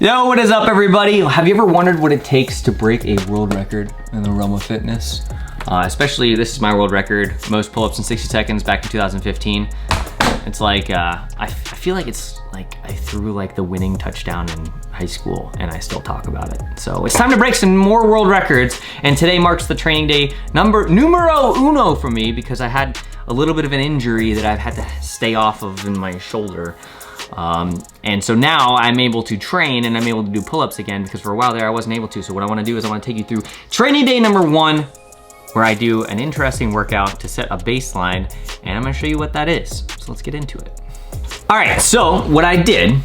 Yo, what is up everybody? Have you ever wondered what it takes to break a world record in the realm of fitness? Especially, this is my world record, most pull-ups in 60 seconds back in 2015. It's like, I feel like it's like I threw like the winning touchdown in high school and I still talk about it. So it's time to break some more world records, and today marks the training day numero uno for me because I had a little bit of an injury that I've had to stay off of in my shoulder. And so now I'm able to train and I'm able to do pull-ups again because for a while there I wasn't able to. So what I wanna do is I wanna take you through training day number 1, where I do an interesting workout to set a baseline, and I'm gonna show you what that is. So let's get into it. All right, so what I did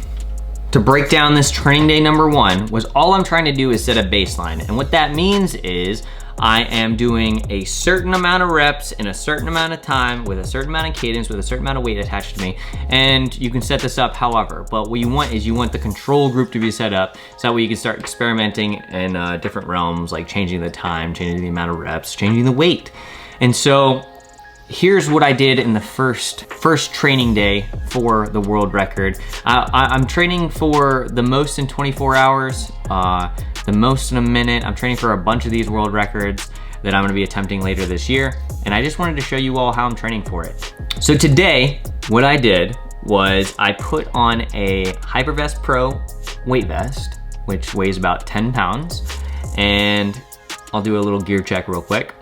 to break down this training day number 1 was all I'm trying to do is set a baseline. And what that means is I am doing a certain amount of reps in a certain amount of time with a certain amount of cadence with a certain amount of weight attached to me. And you can set this up however, but what you want is you want the control group to be set up so that way you can start experimenting in different realms, like changing the time, changing the amount of reps, changing the weight. And so here's what I did in the first training day for the world record. I'm training for the most in 24 hours, the most in a minute. I'm training for a bunch of these world records that I'm gonna be attempting later this year. And I just wanted to show you all how I'm training for it. So today, what I did was I put on a Hypervest Pro weight vest, which weighs about 10 pounds. And I'll do a little gear check real quick.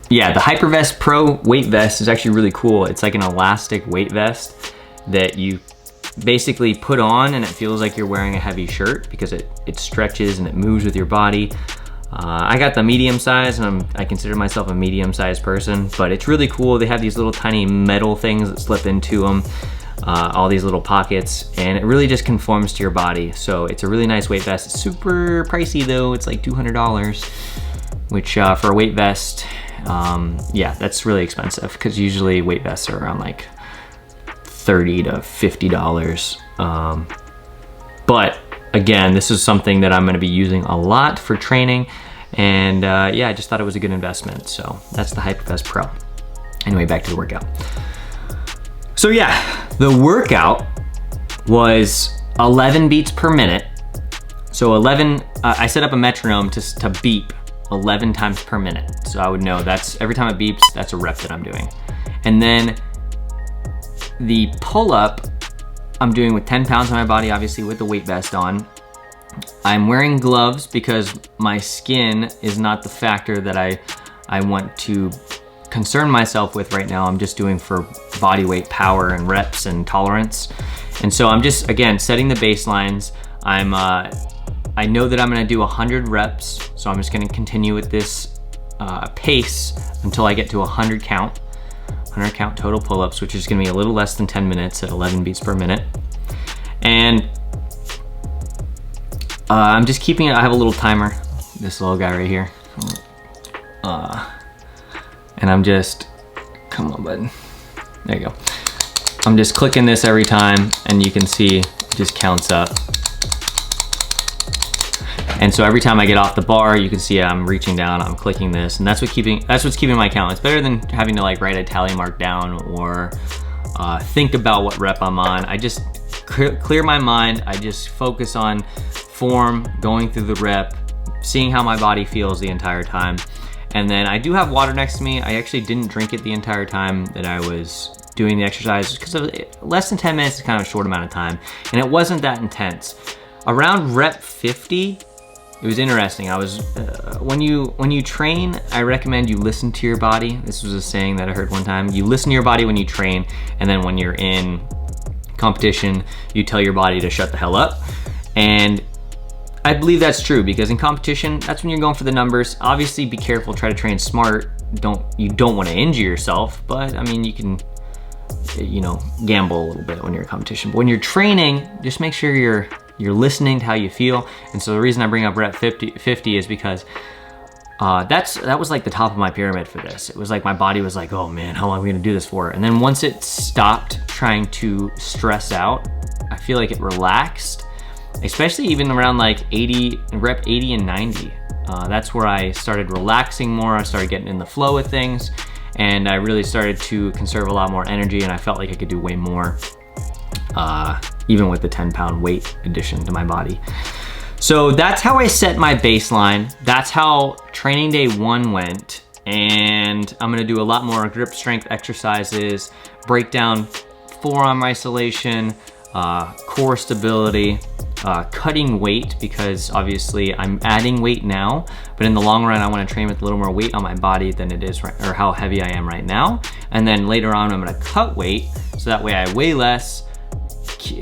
Yeah, the Hypervest Pro weight vest is actually really cool. It's like an elastic weight vest that you basically put on and it feels like you're wearing a heavy shirt because it stretches and it moves with your body. I got the medium size and I consider myself a medium sized person, but it's really cool. They have these little tiny metal things that slip into them, all these little pockets, and it really just conforms to your body. So it's a really nice weight vest. It's super pricey though. It's like $200, which for a weight vest, yeah, that's really expensive because usually weight vests are around like $30 to $50. But again, this is something that I'm gonna be using a lot for training, and yeah, I just thought it was a good investment. So that's the Hypervest Pro. Anyway, back to the workout. So yeah, the workout was 11 beats per minute. So 11, I set up a metronome to beep 11 times per minute. So I would know that's every time it beeps, that's a rep that I'm doing. And then the pull-up I'm doing with 10 pounds on my body, obviously with the weight vest on. I'm wearing gloves because my skin is not the factor that I want to concern myself with right now. I'm just doing for body weight, power, and reps and tolerance. And so I'm just, again, setting the baselines. I know that I'm gonna do 100 reps, so I'm just gonna continue with this pace until I get to 100 count total pull-ups, which is gonna be a little less than 10 minutes at 11 beats per minute. And I'm just keeping it, I have a little timer, this little guy right here. And I'm just, come on bud, there you go. I'm just clicking this every time and you can see it just counts up. And so every time I get off the bar, you can see I'm reaching down, I'm clicking this, and that's what's keeping my count. It's better than having to like write a tally mark down or think about what rep I'm on. I just clear my mind. I just focus on form, going through the rep, seeing how my body feels the entire time. And then I do have water next to me. I actually didn't drink it the entire time that I was doing the exercise because less than 10 minutes is kind of a short amount of time, and it wasn't that intense. Around rep 50, it was interesting. I was, when you train, I recommend you listen to your body. This was a saying that I heard one time. You listen to your body when you train, and then when you're in competition, you tell your body to shut the hell up. And I believe that's true because in competition, that's when you're going for the numbers. Obviously be careful, try to train smart. You don't want to injure yourself, but I mean, you can, you know, gamble a little bit when you're in competition. But when you're training, just make sure you're listening to how you feel. And so the reason I bring up rep 50 is because that was like the top of my pyramid for this. It was like my body was like, oh man, how long are we gonna do this for? And then once it stopped trying to stress out, I feel like it relaxed, especially even around like rep 80 and 90. That's where I started relaxing more. I started getting in the flow of things, and I really started to conserve a lot more energy, and I felt like I could do way more even with the 10-pound weight addition to my body. So that's how I set my baseline. That's how training day 1 went. And I'm gonna do a lot more grip strength exercises, break down forearm isolation, core stability, cutting weight, because obviously I'm adding weight now, but in the long run I want to train with a little more weight on my body than it is, or how heavy I am right now. And then later on I'm going to cut weight, so that way I weigh less,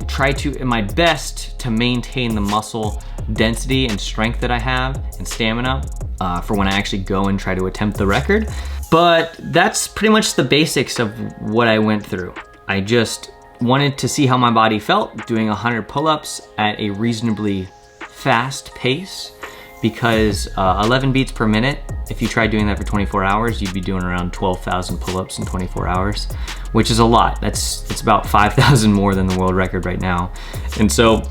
try to, in my best, to maintain the muscle density and strength that I have and stamina for when I actually go and try to attempt the record. But that's pretty much the basics of what I went through. I just wanted to see how my body felt doing 100 pull-ups at a reasonably fast pace, because 11 beats per minute, if you tried doing that for 24 hours, you'd be doing around 12,000 pull-ups in 24 hours, which is a lot. It's about 5,000 more than the world record right now. And so,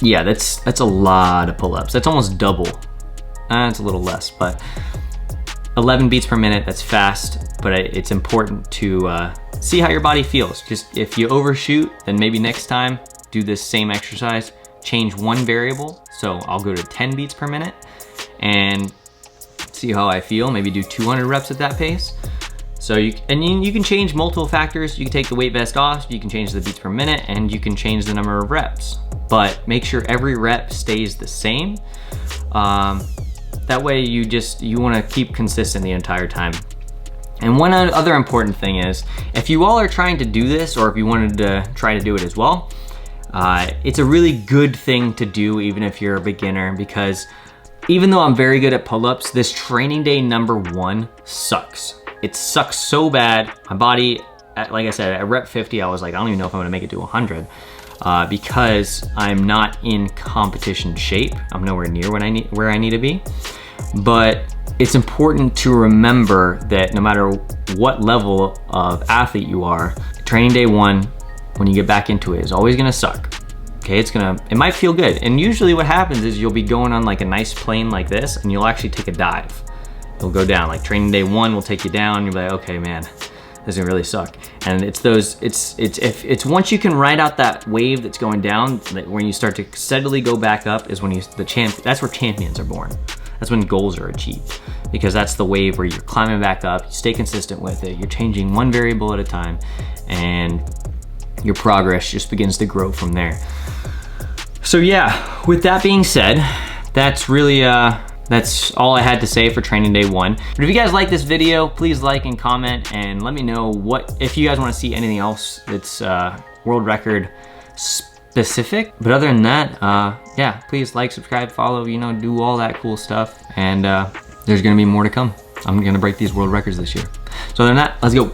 yeah, that's a lot of pull-ups. That's almost double. It's a little less, but 11 beats per minute, that's fast, but it's important to see how your body feels. Just if you overshoot, then maybe next time do this same exercise, change one variable. So I'll go to 10 beats per minute and see how I feel. Maybe do 200 reps at that pace. So you can change multiple factors. You can take the weight vest off, you can change the beats per minute, and you can change the number of reps. But make sure every rep stays the same. That way you want to keep consistent the entire time. And one other important thing is, if you all are trying to do this, or if you wanted to try to do it as well, it's a really good thing to do even if you're a beginner, because even though I'm very good at pull-ups, this training day number 1 sucks. It sucks so bad. My body, like I said, at rep 50, I was like, I don't even know if I'm gonna make it to 100 because I'm not in competition shape. I'm nowhere near where I need to be. But it's important to remember that no matter what level of athlete you are, training day 1, when you get back into it, is always gonna suck. Okay, it might feel good. And usually what happens is you'll be going on like a nice plane like this, and you'll actually take a dive. You'll go down, like training day 1 will take you down, you'll be like, okay, man, this is gonna really suck. And it's once you can ride out that wave that's going down, when you start to steadily go back up is when that's where champions are born. That's when goals are achieved, because that's the wave where you're climbing back up, you stay consistent with it, you're changing one variable at a time, and your progress just begins to grow from there. So yeah, with that being said, that's really, that's all I had to say for training day 1. But if you guys like this video, please like and comment and let me know if you guys wanna see anything else that's world record specific. But other than that, yeah, please like, subscribe, follow, do all that cool stuff. And there's gonna be more to come. I'm gonna break these world records this year. So other than that, let's go.